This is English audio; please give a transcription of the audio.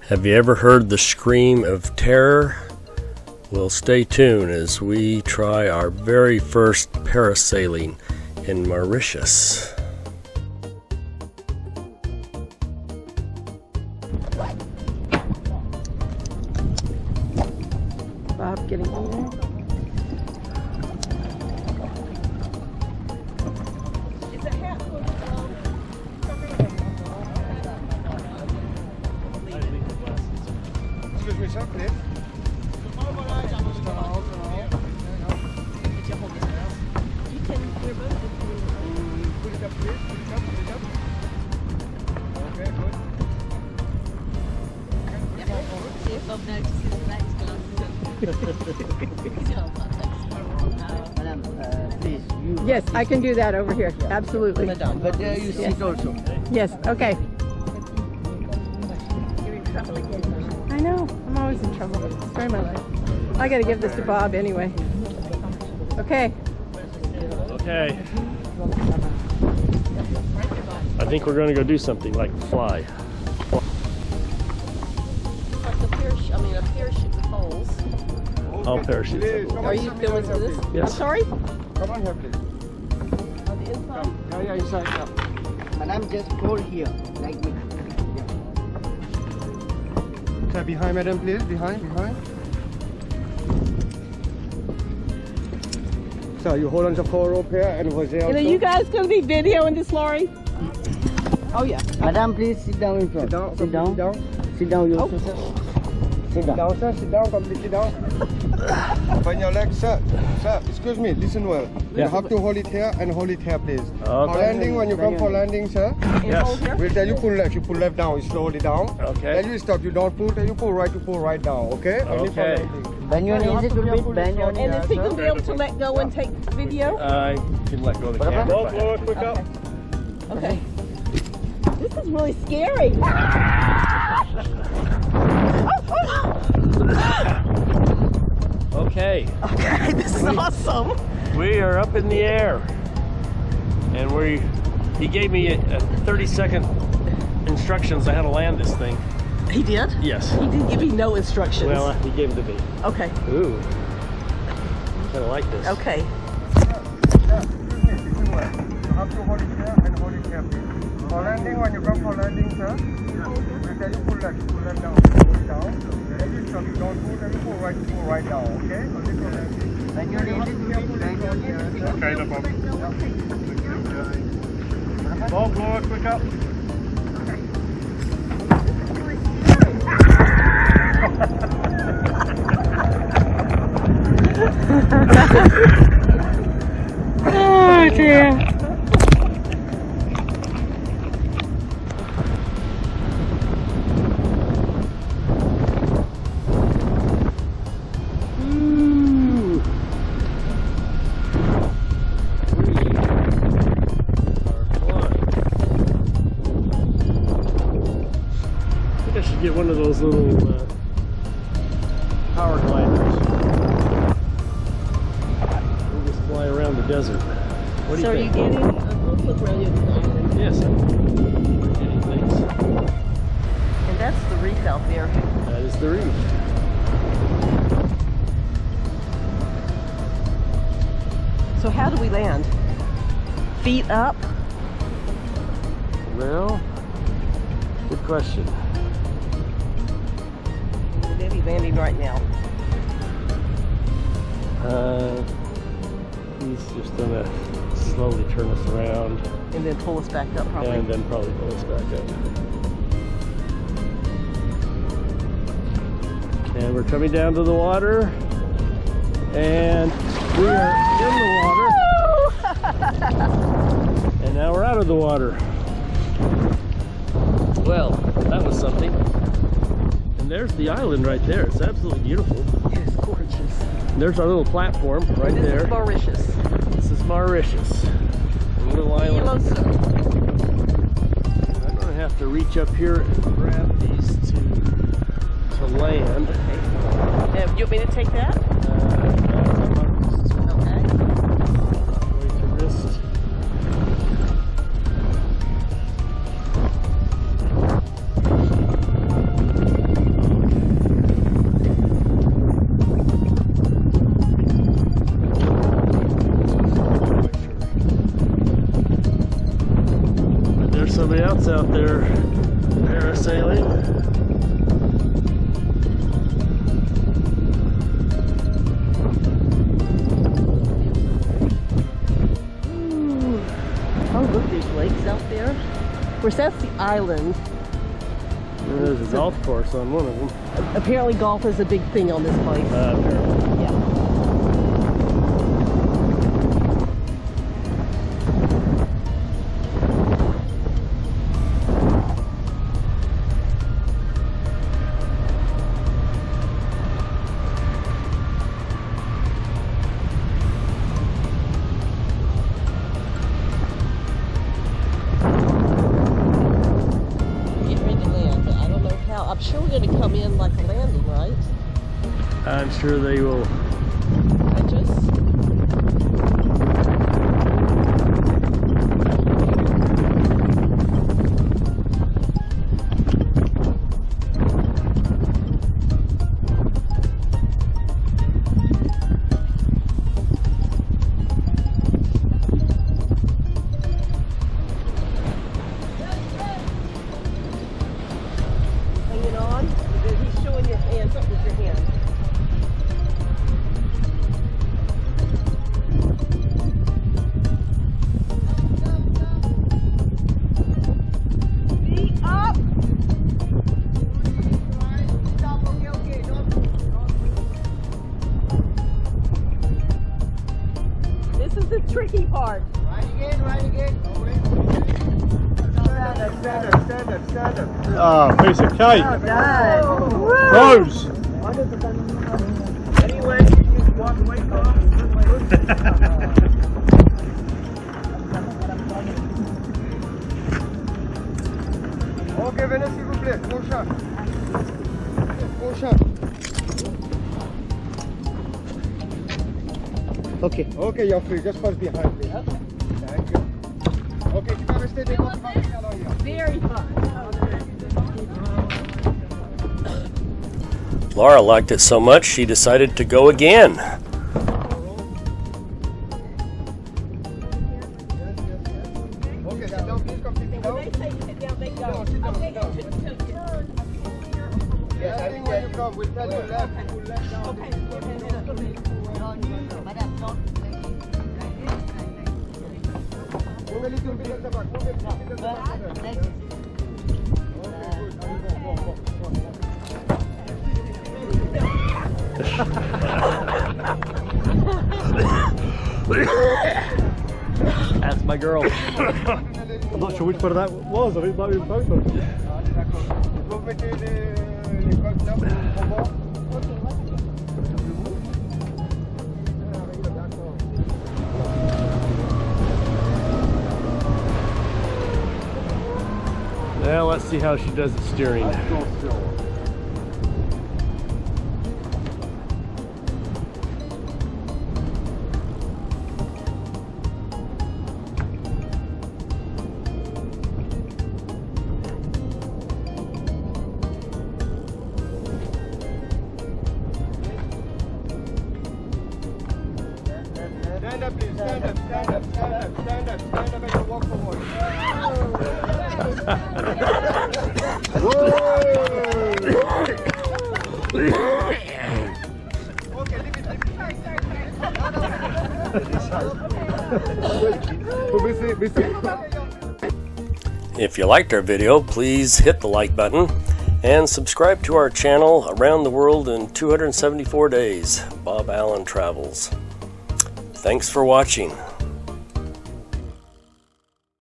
Have you ever heard the scream of terror? Well, stay tuned as we try our very first parasailing in Mauritius. Bob getting in there. Excuse me, sir, please. You can, we're both Put it up, please. Put it up, put it up. Okay, good. See if Bob notices his legs Madam, please, you. Yes, I can do that over here. Absolutely. Madam, but you sit also. Yes, okay. I know, I'm always in trouble. Sorry, my life. I gotta give this to Bob anyway. Okay. Okay. I think we're going to go do something like fly. Like a parachute with holes. I'll parachute. Please, come Are on, you going to this? Yes. I'm sorry? Come on here, please. On the inside? Yeah, inside, yeah. Madam, just hold here, like me. Okay, behind, madam, please. Behind. So you hold on to four rope here and over there. And are you guys going to be videoing this, Laurie? Oh, yeah. Madam, please sit down in front. Sit down. Sit down, you also, sir. Sit down. Down, sir. Sit down. Completely down. Open your legs, sir. Sir, excuse me. Listen well. Yeah. You have to hold it here and hold it here, please. Okay. For landing, when you come for landing, sir, Yes. we'll tell you pull left. You pull left down. You slowly down. Okay. Then you stop. You don't pull. Then you pull right. You pull right down. Okay. Only for Okay. landing. Bend your knees a little bit, bend your And knees. is he going to be able to let go and take video? I can let go of the camera. Blow it quick up. Okay. This is really scary. Okay. Okay, this is awesome. We are up in the air. And he gave me a 30-second instructions on how to land this thing. He did? Yes. He didn't give me no instructions. Well, he gave them to me. Okay. Ooh. Kind of like this. Okay. Yeah, excuse me. Listen well. You have to hold it here and hold it here, please. For landing, when you come for landing, sir, we'll tell you pull left. Pull left down. Pull it down. Then you stop. You don't pull. Then you pull right down. Okay. Only for landing. Bend your knees a little bit, bend your knees. Okay, no problem. Blow it quick up. Oh dear. Get one of those little power gliders. We'll just fly around the desert. What do So you are you think? getting? We'll flip around you the island. Yes, I'm getting things. And that's the reef out there. That is the reef. So how do we land? Feet up? Well, good question. We'll be landing right now. He's just gonna slowly turn us around And then pull us back up probably. and then probably pull us back up. And we're coming down to the water, and we are in the water, and now we're out of the water. Well, that was something. And there's the island right there. It's absolutely beautiful. It's gorgeous. And there's our little platform right This there. is Mauritius. This is Mauritius. A little island. I'm gonna have to reach up here and grab these to land. You want me to take that? Okay. Going to wrist. parasailing. Oh, look, there's lakes out there. Of course, that's the island. There's a golf course on one of them. Apparently golf is a big thing on this place. Apparently. Yeah. I'm sure we're going to come in like a landing, right? I'm sure they will. I just... He's showing your hands up with your hand. Feet up! Stop, okay, don't. This is the tricky part. Right again. Stand up. Ah, piece of cake. Well done. Rose. Anyway, you walk away from Ok, venez s'il vous plaît, prochain. Okay. Okay, you're free. Just pass behind me. Thank you. Okay, tu vas rester devant, tu vas rester à l'arrière. Very fun. Laura liked it so much she decided to go again. Okay, sit down, please come sit down. They say sit down, they go. Sit down. Yes, I think when you come, we'll tell you left. You left down. Okay. Move a little bit at the back. Move a little bit at the back. Okay, good. That's my girl. I'm not sure which one that was. I think it might be both of them. Vous mettez les codes là, pour moi. Now let's see how she does at steering. Stand up, please. Stand up and you walk forward. If you liked our video, please hit the like button and subscribe to our channel Around the World in 274 Days, Bob Allen Travels. Thanks for watching.